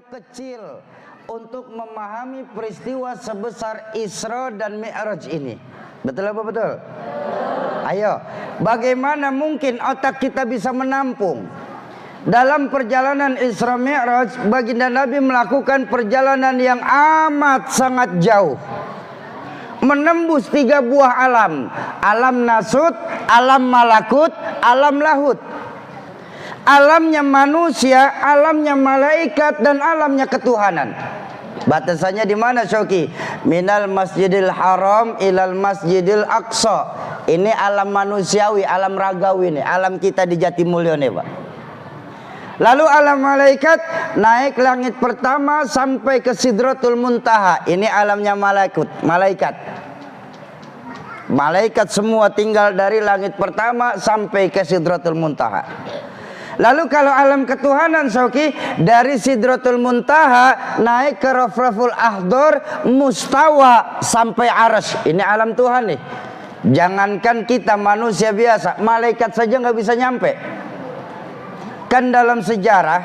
terlalu kecil untuk memahami peristiwa sebesar Isra dan Mi'raj ini. Betul apa betul? Ayo, bagaimana mungkin otak kita bisa menampung? Dalam perjalanan Isra Mi'raj, baginda Nabi melakukan perjalanan yang amat sangat jauh, menembus 3 buah alam. Alam nasut, alam malakut, alam lahut. Alamnya manusia, alamnya malaikat, dan alamnya ketuhanan. Batasannya di mana, Syauki? Minal Masjidil Haram ilal Masjidil Aqsa. Ini alam manusiawi, alam ragawi nih, alam kita di Jatimulyo nih, Pak. Lalu alam malaikat, naik langit pertama sampai ke Sidratul Muntaha. Ini alamnya malaikat. Malaikat semua tinggal dari langit pertama sampai ke Sidratul Muntaha. Lalu kalau alam ketuhanan, Syauki, dari Sidratul Muntaha naik ke Rafraful Ahdor, Mustawa sampai Arsy. Ini alam Tuhan nih. Jangankan kita manusia biasa, malaikat saja nggak bisa nyampe. Kan dalam sejarah,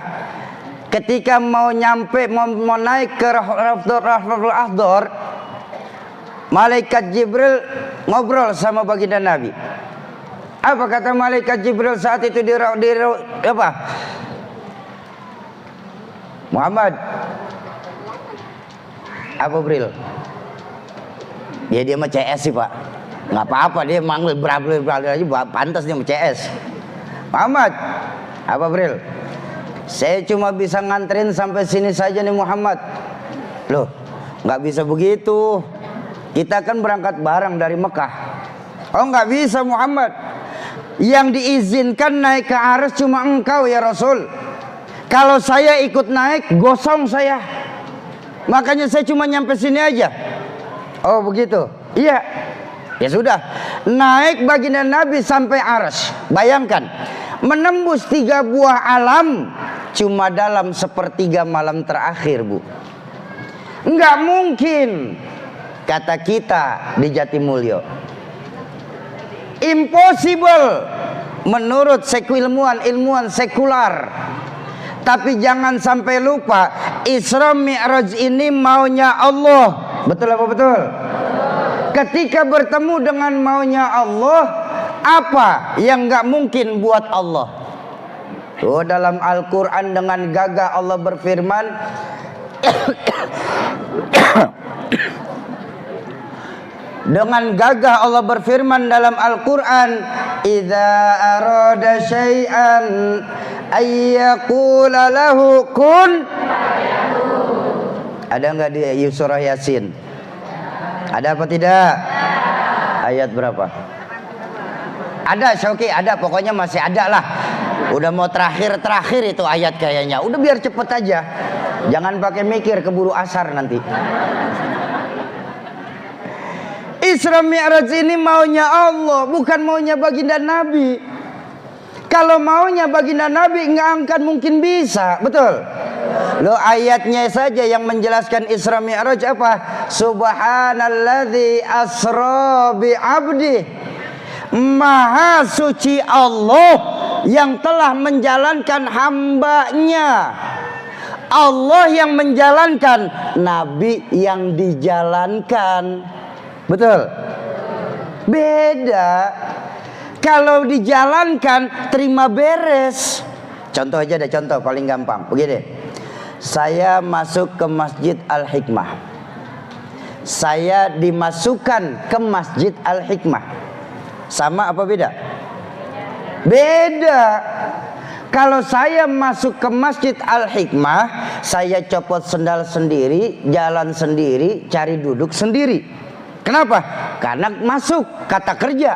ketika mau nyampe, mau naik ke Rafraful Ahdor, malaikat Jibril ngobrol sama baginda Nabi. Apa kata malaikat Jibril saat itu di apa? Muhammad. Apa Bril? Dia mah CS sih, Pak. Nggak apa-apa, dia manggil Bril aja, pantas dia mah CS. Muhammad. Apa Bril? Saya cuma bisa nganterin sampai sini saja nih Muhammad. Loh, nggak bisa begitu. Kita kan berangkat bareng dari Mekah. Oh, nggak bisa Muhammad. Yang diizinkan naik ke Arsy cuma engkau ya Rasul. Kalau saya ikut naik, gosong saya. Makanya saya cuma nyampe sini aja. Oh begitu? Iya. Ya sudah. Naik baginda Nabi sampai Arsy. Bayangkan, menembus 3 buah alam cuma dalam 1/3 malam terakhir, Bu. Enggak mungkin, kata kita di Jatimulyo. Impossible menurut ilmuwan sekular. Tapi jangan sampai lupa, Isra Mi'raj ini maunya Allah. Betul apa betul? Ketika bertemu dengan maunya Allah, apa yang nggak mungkin buat Allah? Oh, dalam Al-Quran dengan gagah Allah berfirman, dengan gagah Allah berfirman dalam Al-Quran, idza arada syai'an ayyaqula lahu kun. Ada nggak di surah Yasin? Ada apa tidak? Ayat berapa? Ada, Syauki, ada, pokoknya masih ada lah. Udah mau terakhir itu ayat kayaknya. Udah biar cepet aja. Jangan pakai mikir, keburu asar nanti. Isra Mi'raj ini maunya Allah, bukan maunya baginda Nabi. Kalau maunya baginda Nabi nggak akan mungkin bisa, betul? Lo ayatnya saja yang menjelaskan Isra Mi'raj apa? Subhanalladzi asra bi 'abdi. Maha suci Allah yang telah menjalankan hambanya. Allah yang menjalankan, Nabi yang dijalankan. Betul? Beda. Kalau dijalankan, terima beres. Contoh aja deh, contoh paling gampang. Begini, saya masuk ke Masjid Al-Hikmah. Saya dimasukkan ke Masjid Al-Hikmah. Sama apa beda? Beda. Kalau saya masuk ke Masjid Al-Hikmah, saya copot sendal sendiri, jalan sendiri, cari duduk sendiri. Kenapa? Karena masuk, kata kerja.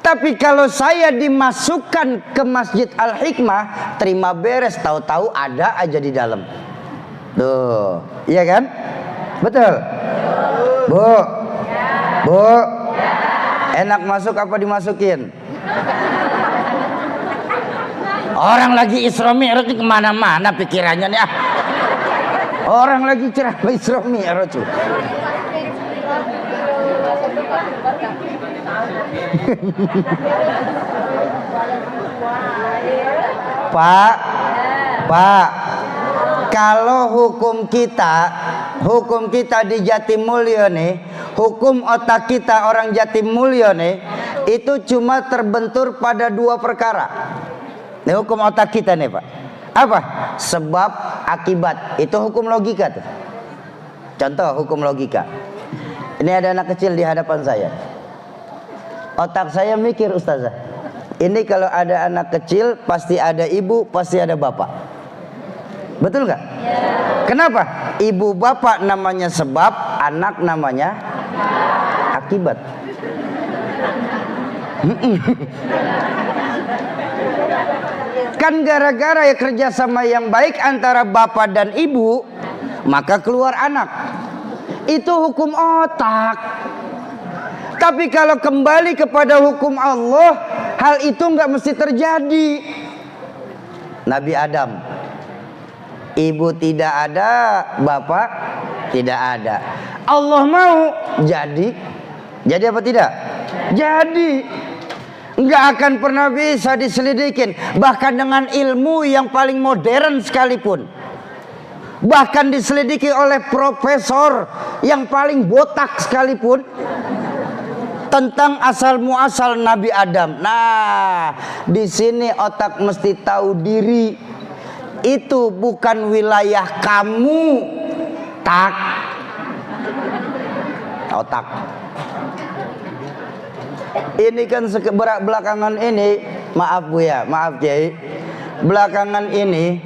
Tapi kalau saya dimasukkan ke Masjid Al-Hikmah, terima beres, tahu-tahu ada aja di dalam. Tuh, iya kan? Betul? Bu? Bu? Enak masuk apa dimasukin? Orang lagi Isra Mi'raj kemana-mana pikirannya nih. Orang lagi ceramah Isra Mi'raj tuh. Pak, Kalau hukum kita di Jatimulyo nih, hukum otak kita orang Jatimulyo nih, itu cuma terbentur pada dua perkara. Ini hukum otak kita nih Pak. Apa? Sebab akibat. Itu hukum logika tuh. Contoh hukum logika. Ini ada anak kecil di hadapan saya. Otak saya mikir, Ustazah, ini kalau ada anak kecil pasti ada ibu, pasti ada bapak. Betul nggak? Ya. Kenapa? Ibu bapak namanya sebab, anak namanya akibat. Kan gara-gara ya kerjasama yang baik antara bapak dan ibu, maka keluar anak. Itu hukum otak. Tapi kalau kembali kepada hukum Allah, hal itu nggak mesti terjadi. Nabi Adam, ibu tidak ada, bapak tidak ada. Allah mau jadi apa tidak? Jadi. Nggak akan pernah bisa diselidikin. Bahkan dengan ilmu yang paling modern sekalipun, bahkan diselidiki oleh profesor yang paling botak sekalipun, tentang asal muasal Nabi Adam. Nah, di sini otak mesti tahu diri. Itu bukan wilayah kamu, otak. Ini kan belakangan ini, maaf Bu ya, maaf Kiai, belakangan ini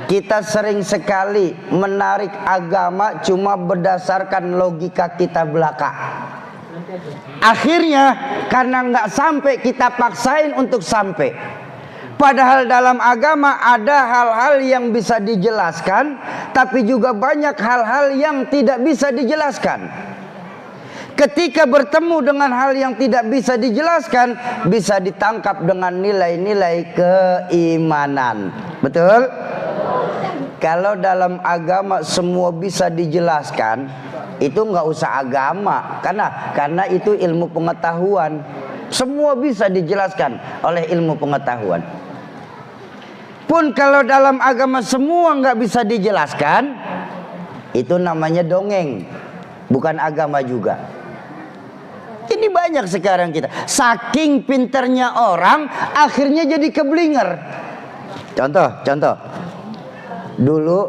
kita sering sekali menarik agama cuma berdasarkan logika kita belaka. Akhirnya karena nggak sampai kita paksain untuk sampai. Padahal dalam agama ada hal-hal yang bisa dijelaskan, tapi juga banyak hal-hal yang tidak bisa dijelaskan. Ketika bertemu dengan hal yang tidak bisa dijelaskan, bisa ditangkap dengan nilai-nilai keimanan. Betul? Kalau dalam agama semua bisa dijelaskan, itu nggak usah agama, karena itu ilmu pengetahuan. Semua bisa dijelaskan oleh ilmu pengetahuan. Pun kalau dalam agama semua nggak bisa dijelaskan, itu namanya dongeng, bukan agama juga. Ini banyak sekarang kita, saking pinternya orang, akhirnya jadi keblinger. Contoh, dulu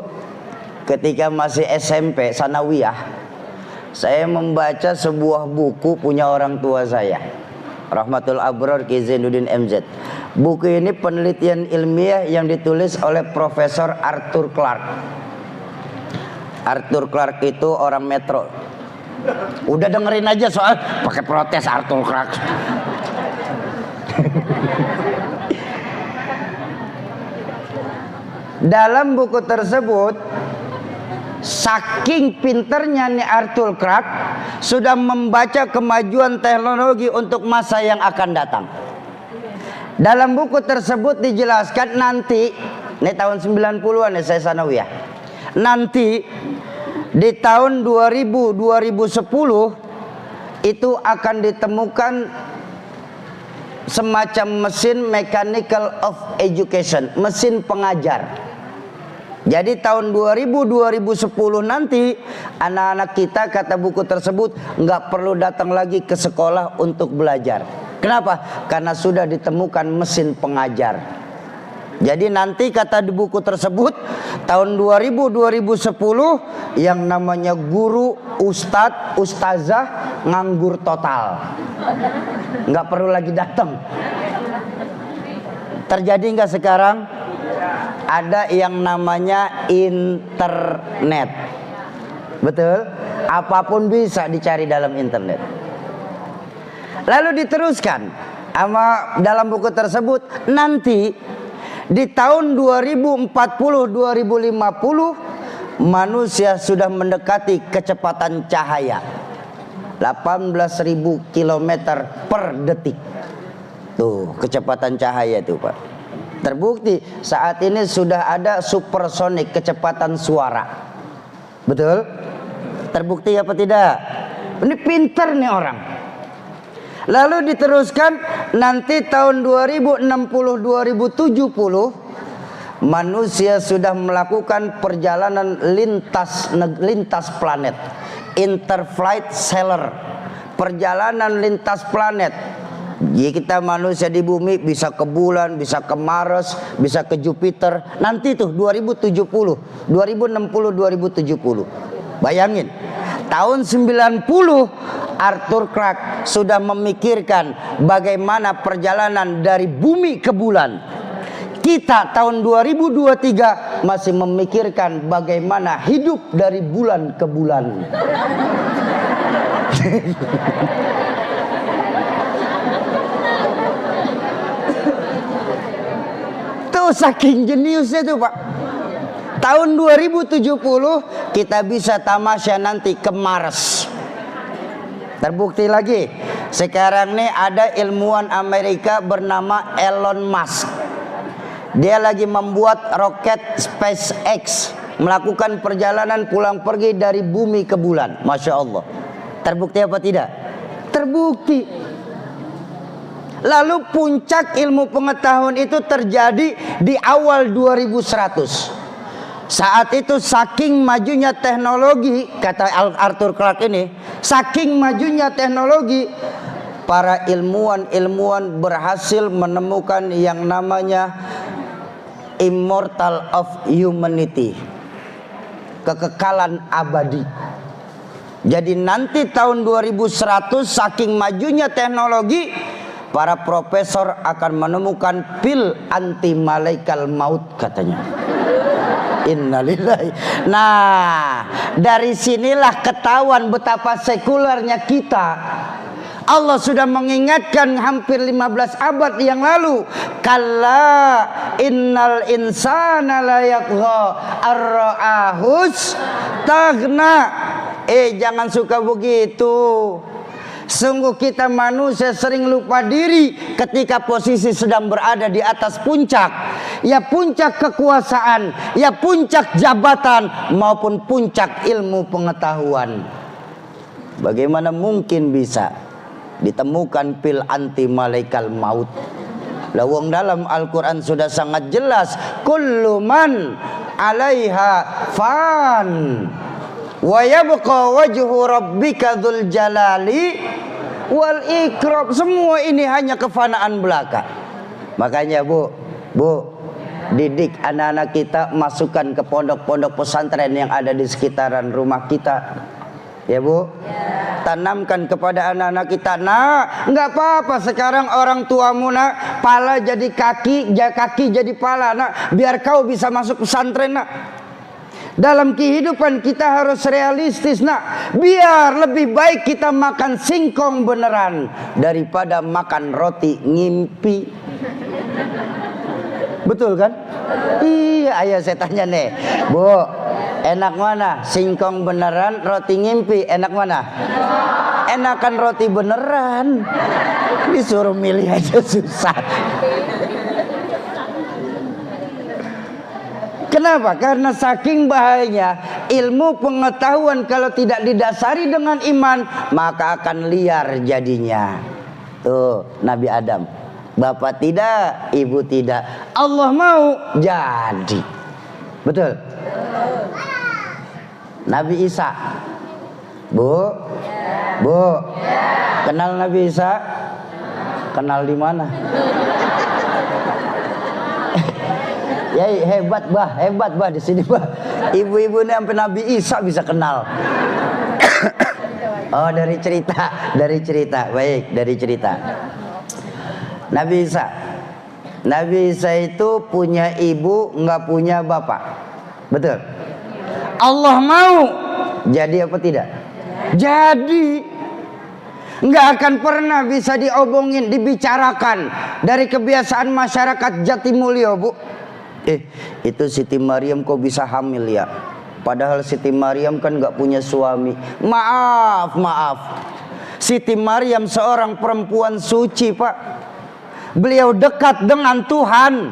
ketika masih SMP sanawiyah, saya membaca sebuah buku punya orang tua saya, Rahmatul Abror Ki Zainuddin MZ. Buku ini penelitian ilmiah yang ditulis oleh Profesor Arthur Clarke. Arthur Clarke itu orang Metro. Udah dengerin aja soal pakai protes Arthur Clarke. Dalam buku tersebut, saking pinternya nih Arthur Clarke sudah membaca kemajuan teknologi untuk masa yang akan datang. Dalam buku tersebut dijelaskan nanti, ini tahun 90-an ya saya sanawiyah. Nanti di tahun 2010 itu akan ditemukan semacam mesin mechanical of education, mesin pengajar. Jadi tahun 2010 nanti anak-anak kita, kata buku tersebut, nggak perlu datang lagi ke sekolah untuk belajar. Kenapa? Karena sudah ditemukan mesin pengajar. Jadi nanti kata di buku tersebut tahun 2010 yang namanya guru, ustadz, ustazah nganggur total, nggak perlu lagi datang. Terjadi nggak sekarang? Ada yang namanya internet. Betul? Apapun bisa dicari dalam internet. Lalu diteruskan dalam buku tersebut, nanti di tahun 2040-2050 manusia sudah mendekati kecepatan cahaya 18.000 km per detik. Tuh kecepatan cahaya itu Pak. Terbukti saat ini sudah ada supersonik, kecepatan suara. Betul? Terbukti apa tidak? Ini pinter nih orang. Lalu diteruskan nanti tahun 2060-2070 manusia sudah melakukan perjalanan lintas planet, interflight sailor, perjalanan lintas planet. Jadi kita manusia di bumi bisa ke bulan, bisa ke Mars, bisa ke Jupiter. Nanti tuh 2070, 2060, 2070. Bayangin, tahun 90 Arthur Clarke sudah memikirkan bagaimana perjalanan dari bumi ke bulan. Kita tahun 2023 masih memikirkan bagaimana hidup dari bulan ke bulan. Tuh saking jeniusnya tuh Pak. Tahun 2070 kita bisa tamasya nanti ke Mars. Terbukti lagi. Sekarang nih ada ilmuwan Amerika bernama Elon Musk. Dia lagi membuat roket SpaceX, melakukan perjalanan pulang pergi dari bumi ke bulan. Masya Allah. Terbukti apa tidak? Terbukti. Lalu puncak ilmu pengetahuan itu terjadi di awal 2100. Saat itu saking majunya teknologi, kata Arthur Clarke ini, saking majunya teknologi, para ilmuwan berhasil menemukan yang namanya immortal of humanity, kekekalan abadi. Jadi nanti tahun 2100 saking majunya teknologi, para profesor akan menemukan pil anti malaikal maut katanya. Innalillahi. Nah, dari sinilah ketahuan betapa sekulernya kita. Allah sudah mengingatkan hampir 15 abad yang lalu, kalla innal insana la yatgha ar-ra'ahus taghna. Jangan suka begitu. Sungguh kita manusia sering lupa diri ketika posisi sedang berada di atas puncak. Ya puncak kekuasaan, ya puncak jabatan, maupun puncak ilmu pengetahuan. Bagaimana mungkin bisa ditemukan pil anti malaikal maut? Lawang dalam Al-Quran sudah sangat jelas, kullu man 'alaiha fan wa yabqa wajhu rabbika dzul jalali wal ikram. Semua ini hanya kefanaan belaka. Makanya Bu, didik anak-anak kita, masukkan ke pondok-pondok pesantren yang ada di sekitaran rumah kita. Ya Bu, tanamkan kepada anak-anak kita. Nah, nggak apa-apa sekarang orang tuamu nak, pala jadi kaki, kaki jadi pala nak, biar kau bisa masuk pesantren nak. Dalam kehidupan kita harus realistis nak. Biar lebih baik kita makan singkong beneran daripada makan roti ngimpi. Betul kan? Iya, ayo saya tanya nih, Bu, enak mana? Singkong beneran, roti ngimpi, enak mana? Enakan roti beneran. Disuruh milih aja susah. Kenapa? Karena saking bahayanya ilmu pengetahuan kalau tidak didasari dengan iman, maka akan liar jadinya. Tuh, Nabi Adam. Bapak tidak, ibu tidak. Allah mau, jadi. Betul? Nabi Isa. Bu? Bu? Kenal Nabi Isa? Kenal di mana? Ya hebat bah di sini bah. Ibu-ibu ini sampai Nabi Isa bisa kenal. Oh, dari cerita. Baik, dari cerita. Nabi Isa itu punya ibu, nggak punya bapak. Betul? Allah mau jadi apa tidak? Jadi. Nggak akan pernah bisa diobongin, dibicarakan dari kebiasaan masyarakat Jatimulyo, Bu. Itu Siti Maryam kok bisa hamil ya? Padahal Siti Maryam kan nggak punya suami. Maaf. Siti Maryam seorang perempuan suci, Pak. Beliau dekat dengan Tuhan.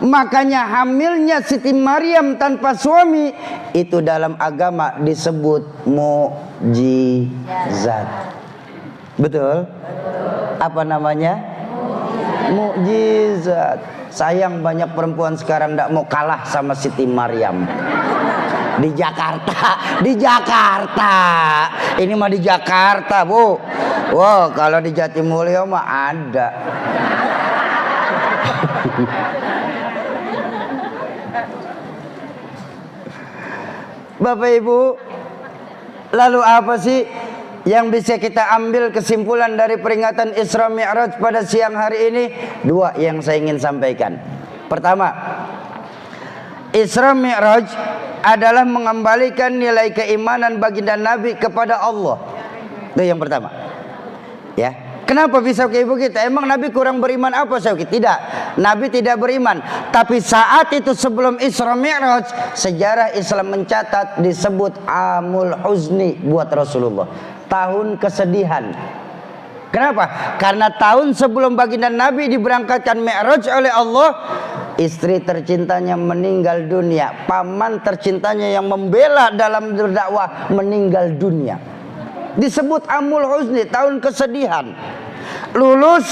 Makanya hamilnya Siti Maryam tanpa suami itu dalam agama disebut mukjizat. Betul? Apa namanya? Mukjizat. Sayang banyak perempuan sekarang tidak mau kalah sama Siti Maryam. Di Jakarta, di Jakarta. Ini mah di Jakarta, Bu. Wow, kalau di Jatimulyo mah ada. Bapak Ibu, lalu apa sih yang bisa kita ambil kesimpulan dari peringatan Isra Mi'raj pada siang hari ini? Dua yang saya ingin sampaikan. Pertama, Isra Mi'raj adalah mengembalikan nilai keimanan baginda Nabi kepada Allah. Itu yang pertama. Ya. Kenapa bisa kayak begitu? Emang Nabi kurang beriman apa, Syauki? Tidak. Nabi tidak beriman. Tapi saat itu sebelum Isra Mi'raj, sejarah Islam mencatat disebut Amul Huzni buat Rasulullah. Tahun kesedihan. Kenapa? Karena tahun sebelum baginda Nabi diberangkatkan Mi'raj oleh Allah, istri tercintanya meninggal dunia. Paman tercintanya yang membela dalam berdakwah meninggal dunia. Disebut Amul Huzni, tahun kesedihan. Lolos,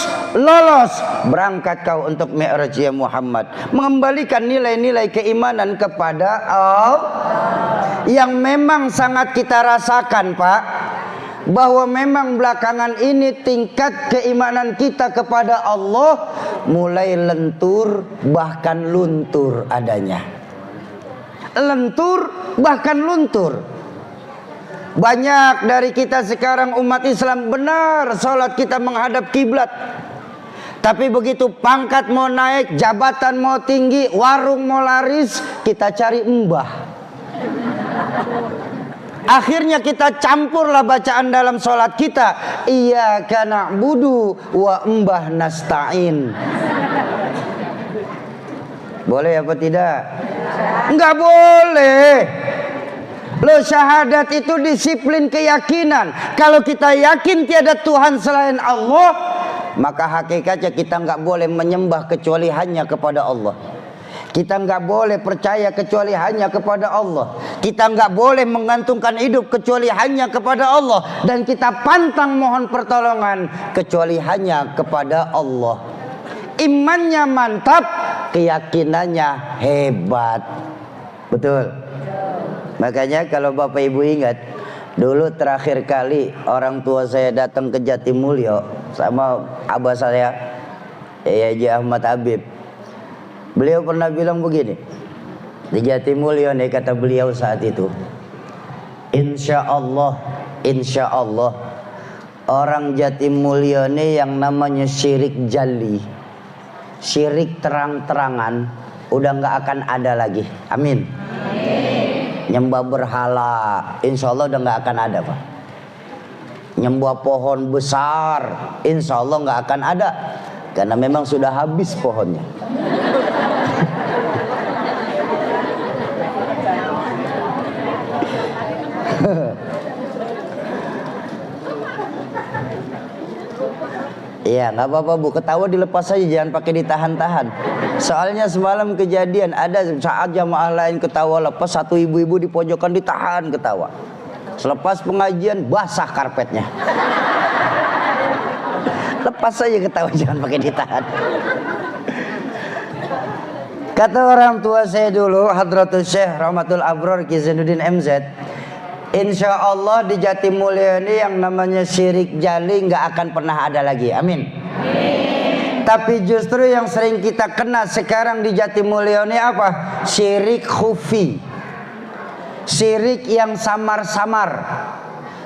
berangkat kau untuk Mi'raj ya Muhammad. Mengembalikan nilai-nilai keimanan kepada Allah. Yang memang sangat kita rasakan, Pak, bahwa memang belakangan ini tingkat keimanan kita kepada Allah mulai lentur bahkan luntur adanya. Lentur bahkan luntur. Banyak dari kita sekarang umat Islam benar sholat kita menghadap kiblat. Tapi begitu pangkat mau naik, jabatan mau tinggi, warung mau laris, kita cari mbah. Akhirnya kita campurlah bacaan dalam sholat kita. Iyyaka na'budu wa mbah nasta'in. Boleh apa tidak? Enggak boleh. Loh, syahadat itu disiplin keyakinan. Kalau kita yakin tiada Tuhan selain Allah, maka hakikatnya kita nggak boleh menyembah kecuali hanya kepada Allah. Kita nggak boleh percaya kecuali hanya kepada Allah. Kita nggak boleh menggantungkan hidup kecuali hanya kepada Allah. Dan kita pantang mohon pertolongan kecuali hanya kepada Allah. Imannya mantap, keyakinannya hebat. Betul. Makanya kalau Bapak Ibu ingat, dulu terakhir kali orang tua saya datang ke Jatimulyo sama abah saya, Haji Ahmad Habib. Beliau pernah bilang begini, di Jatimulyo nih kata beliau saat itu, insya Allah orang Jatimulyo nih yang namanya syirik jali, syirik terang-terangan udah nggak akan ada lagi. Amin. Nyembah berhala, insya Allah udah nggak akan ada, Pak. Nyembah pohon besar, insya Allah nggak akan ada, karena memang sudah habis pohonnya. Iya, nggak apa-apa Bu, ketawa dilepas saja, jangan pakai ditahan-tahan. Soalnya semalam kejadian ada saat jamaah lain ketawa lepas, satu ibu-ibu di pojokan ditahan ketawa. Selepas pengajian basah karpetnya. Lepas saja ketawa, jangan pakai ditahan. Kata orang tua saya dulu, Hadratus Syekh Rahmatul Abror Ki Zainuddin MZ, insya Allah di Jatimulyo ini yang namanya syirik jali nggak akan pernah ada lagi. Amin. Tapi justru yang sering kita kena sekarang di Jatimulyo ini apa? Syirik khufi. Syirik yang samar-samar.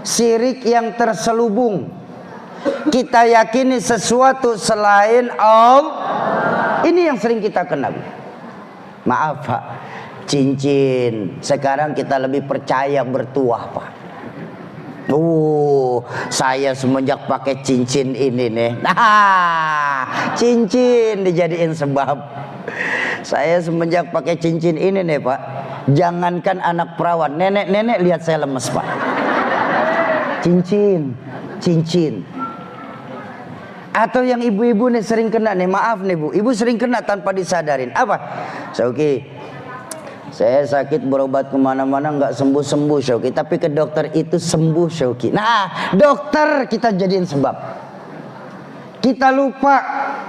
Syirik yang terselubung. Kita yakini sesuatu selain Allah. Ini yang sering kita kena. Maaf Pak, cincin sekarang kita lebih percaya bertuah Pak. Saya semenjak pakai cincin ini nih, nah cincin dijadiin sebab. Saya semenjak pakai cincin ini nih Pak, jangankan anak perawan, nenek-nenek lihat saya lemes Pak. Cincin. Atau yang ibu-ibu nih sering kena nih, maaf nih Bu, ibu sering kena tanpa disadarin. Apa? Syauki, saya sakit berobat kemana-mana nggak sembuh-sembuh Syauki, tapi ke dokter itu sembuh Syauki. Nah, dokter kita jadiin sebab. Kita lupa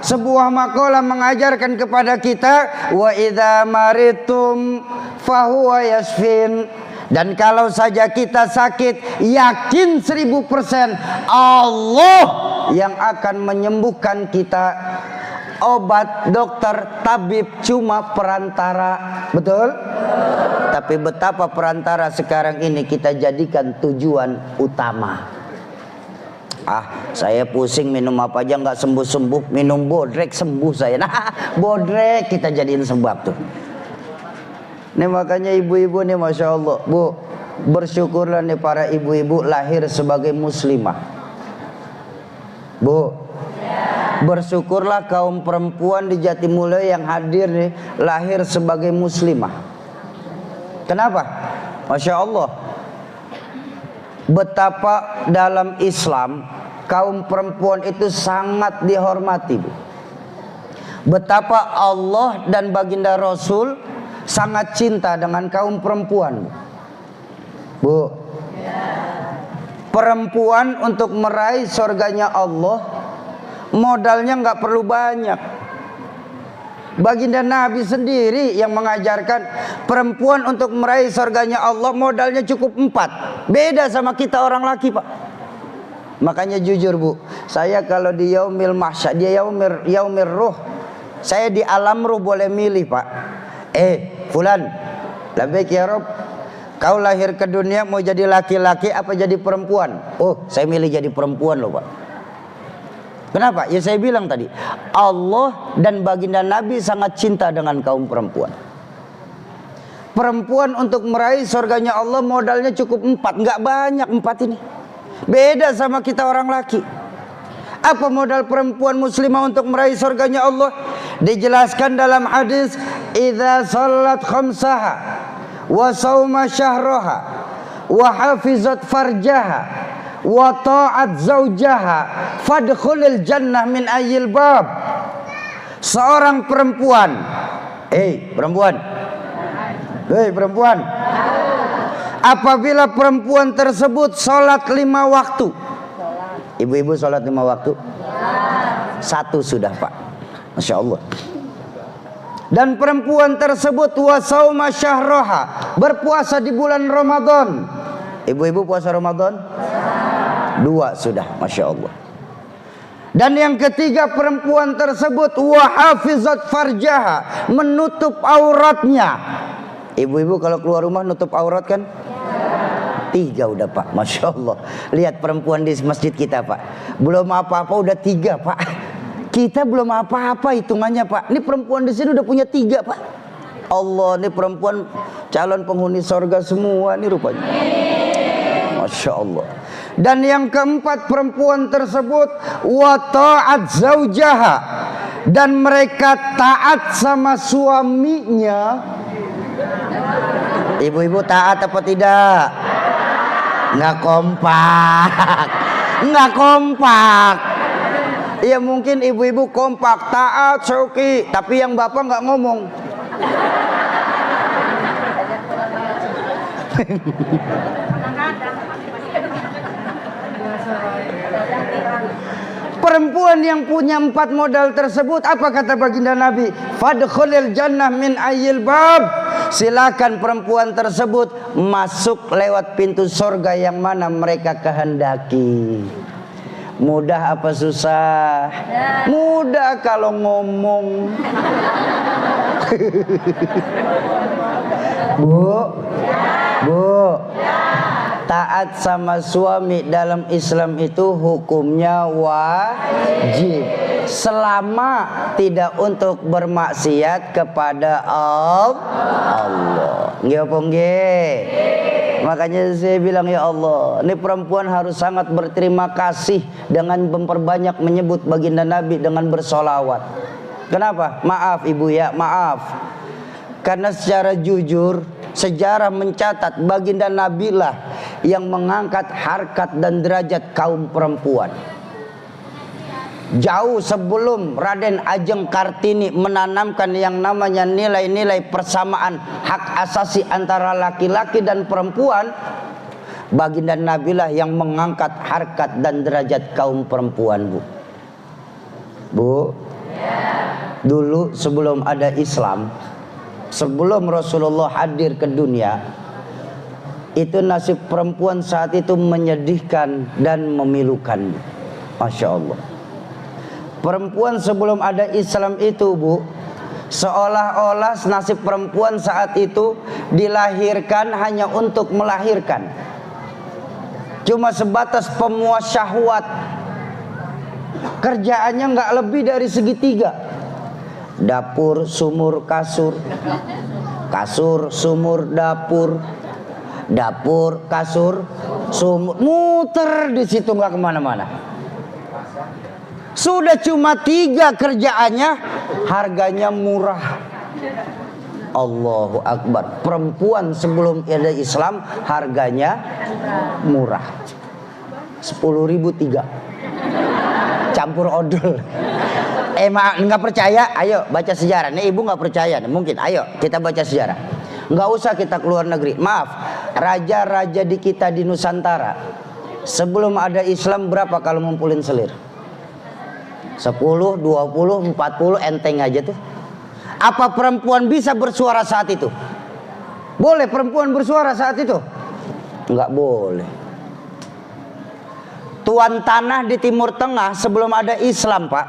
sebuah makalah mengajarkan kepada kita wa idza maritum fahuwa yashfin. Dan kalau saja kita sakit, yakin 1000% Allah yang akan menyembuhkan kita. Obat, dokter, tabib cuma perantara. Betul? Tapi betapa perantara sekarang ini kita jadikan tujuan utama. Saya pusing minum apa aja nggak sembuh-sembuh, minum bodrek sembuh saya. Nah, bodrek kita jadiin sebab tuh. Ini makanya ibu-ibu nih, Masya Allah, Bu, bersyukurlah nih para ibu-ibu lahir sebagai muslimah. Bu, bersyukurlah kaum perempuan di Jatimulyo yang hadir nih lahir sebagai muslimah. Kenapa? Masya Allah, betapa dalam Islam kaum perempuan itu sangat dihormati, Bu. Betapa Allah dan baginda Rasul sangat cinta dengan kaum perempuan, Bu. Perempuan untuk meraih surganya Allah modalnya nggak perlu banyak. Baginda Nabi sendiri yang mengajarkan perempuan untuk meraih surganya Allah modalnya cukup 4. Beda sama kita orang laki, Pak. Makanya jujur, Bu, saya kalau di yaumil mahsyar, dia yaumir ruh, saya di alam ruh boleh milih, Pak. Fulan, labbaik ya Rob, kau lahir ke dunia mau jadi laki-laki apa jadi perempuan? Saya milih jadi perempuan loh, Pak. Kenapa? Ya saya bilang tadi, Allah dan baginda Nabi sangat cinta dengan kaum perempuan. Perempuan untuk meraih surganya Allah modalnya cukup 4, nggak banyak 4 ini. Beda sama kita orang laki. Apa modal perempuan muslimah untuk meraih surganya Allah? Dijelaskan dalam hadis, idza salat khamsaha wa sauma syahraha wa hafizat farjaha wa ta'at zaujaha fadkhulil jannah min ayyil bab. Seorang perempuan, perempuan, apabila perempuan tersebut sholat 5 waktu. Ibu-ibu sholat 5 waktu? 1 sudah, Pak. Masya Allah. Dan perempuan tersebut wasauma syahroha, berpuasa di bulan Ramadan. Ibu-ibu puasa Ramadan? 2 sudah, Masya Allah. Dan yang ketiga, perempuan tersebut wahafizat farjaha, menutup auratnya. Ibu-ibu kalau keluar rumah nutup aurat kan? 3 udah, Pak. Masya Allah. Lihat perempuan di masjid kita, Pak, belum apa-apa udah 3, Pak. Kita belum apa-apa hitungannya, Pak. Ini perempuan di sini udah punya 3, Pak. Allah, ini perempuan calon penghuni sorga semua nih rupanya. Masya Allah. Dan yang keempat, perempuan tersebut wa ta'at zaujaha, dan mereka taat sama suaminya. Ibu-ibu taat apa tidak? Nggak kompak. Ya mungkin ibu-ibu kompak, taat, syauki, tapi yang bapak nggak ngomong. Perempuan yang punya 4 modal tersebut, apa kata baginda Nabi? Fadkhulil jannah min ayyil bab. Silakan perempuan tersebut masuk lewat pintu surga yang mana mereka kehendaki. Mudah apa susah? Mudah kalau ngomong. Bu, taat sama suami dalam Islam itu hukumnya wajib, selama tidak untuk bermaksiat kepada Allah. Nggih apa nggih? Makanya saya bilang, ya Allah, ini perempuan harus sangat berterima kasih dengan memperbanyak menyebut baginda Nabi dengan bersolawat. Kenapa? Maaf ibu ya, maaf. Karena secara jujur sejarah mencatat baginda Nabi lah yang mengangkat harkat dan derajat kaum perempuan. Jauh sebelum Raden Ajeng Kartini menanamkan yang namanya nilai-nilai persamaan hak asasi antara laki-laki dan perempuan, baginda Nabi lah yang mengangkat harkat dan derajat kaum perempuan, Bu. Dulu sebelum ada Islam, sebelum Rasulullah hadir ke dunia, itu nasib perempuan saat itu menyedihkan dan memilukan. Masya Allah. Perempuan sebelum ada Islam itu, Bu, seolah-olah nasib perempuan saat itu dilahirkan hanya untuk melahirkan. Cuma sebatas pemuas syahwat. Kerjaannya nggak lebih dari segitiga. Dapur, sumur, kasur. Kasur, sumur, dapur. Dapur, kasur, sumur. Muter di situ nggak kemana-mana. Sudah cuma 3 kerjaannya, harganya murah. Allahu Akbar. Perempuan sebelum ada Islam harganya murah. 10.000 3. Campur odol. Maaf, nggak percaya? Ayo baca sejarah. Nih ibu nggak percaya nih, mungkin. Ayo kita baca sejarah. Nggak usah kita keluar negeri. Maaf, raja-raja di kita di Nusantara sebelum ada Islam berapa kalau ngumpulin selir? 10, 20, 40 enteng aja tuh. Apa perempuan bisa bersuara saat itu? Boleh perempuan bersuara saat itu? Enggak boleh. Tuan tanah di Timur Tengah sebelum ada Islam, Pak,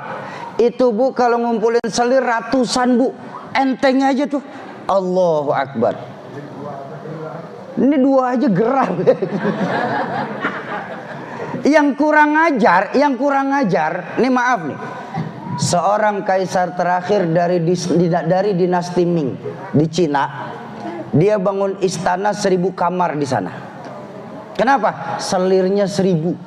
itu Bu kalau ngumpulin selir ratusan, Bu. Enteng aja tuh. Allahu Akbar. Ini 2 aja gerah. Yang kurang ajar, ini maaf nih. Seorang kaisar terakhir dari dinasti Ming di Cina, dia bangun istana 1000 kamar di sana. Kenapa? Selirnya 1000.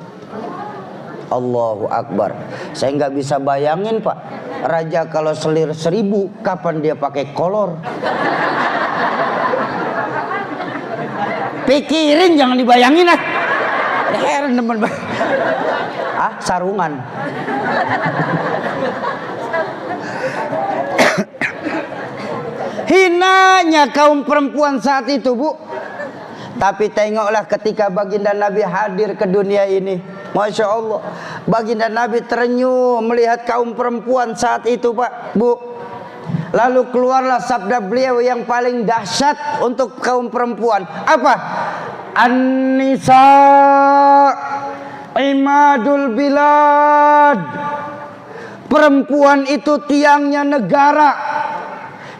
Allahu Akbar. Saya nggak bisa bayangin, Pak. Raja kalau selir 1000, kapan dia pakai kolor? Pikirin, jangan dibayangin ah. Heran teman. Sarungan. Hinanya kaum perempuan saat itu, Bu. Tapi tengoklah ketika baginda Nabi hadir ke dunia ini. Masya Allah. Baginda Nabi terenyuh melihat kaum perempuan saat itu, Pak, Bu. Lalu keluarlah sabda beliau yang paling dahsyat untuk kaum perempuan. Apa? An-nisa imadul bilad. Perempuan itu tiangnya negara.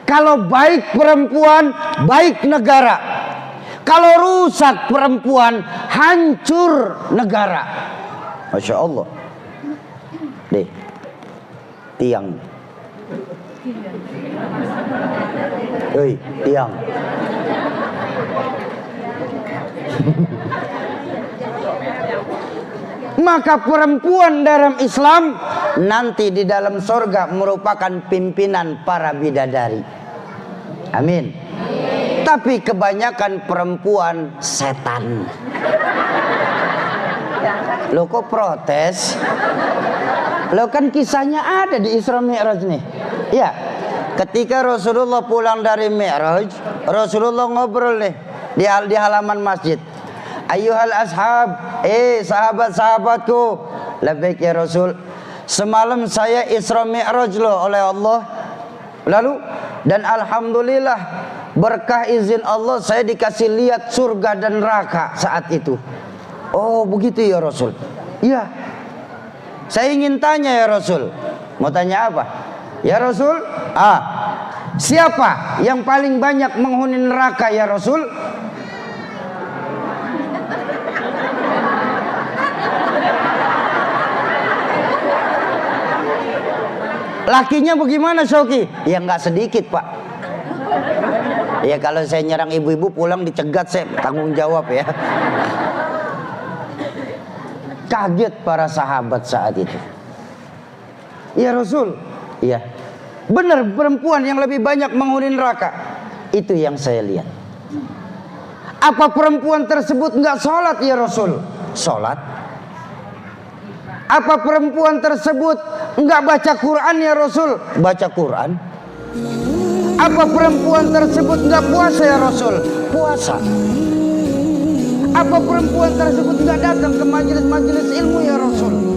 Kalau baik perempuan, baik negara. Kalau rusak perempuan, hancur negara. Masya Allah. Deh, tiang. Hei, tiang. Maka perempuan dalam Islam nanti di dalam surga merupakan pimpinan para bidadari. Amin. Tapi kebanyakan perempuan setan. Lo kok protes? Lo kan kisahnya ada di Isra Mi'raj nih. Ya, ketika Rasulullah pulang dari Mi'raj, Rasulullah ngobrol nih di halaman masjid. Ayyuhal ashab, sahabat-sahabatku. Labbaik ya Rasul. Semalam saya Isra Mi'raj loh oleh Allah. Lalu dan alhamdulillah berkah izin Allah saya dikasih lihat surga dan neraka saat itu. Oh begitu ya Rasul. Iya. Saya ingin tanya ya Rasul. Mau tanya apa? Ya Rasul, siapa yang paling banyak menghuni neraka ya Rasul? Lakinya bagaimana Syauki? Ya nggak sedikit Pak. Ya kalau saya nyerang ibu-ibu pulang dicegat saya tanggung jawab ya. Kaget para sahabat saat itu. Ya Rasul, iya. Benar perempuan yang lebih banyak menghuni neraka. Itu yang saya lihat. Apa perempuan tersebut nggak sholat ya Rasul? Sholat. Apa perempuan tersebut nggak baca Quran ya Rasul? Baca Quran. Apa perempuan tersebut nggak puasa ya Rasul? Puasa. Apa perempuan tersebut nggak datang ke majelis-majelis ilmu ya Rasul?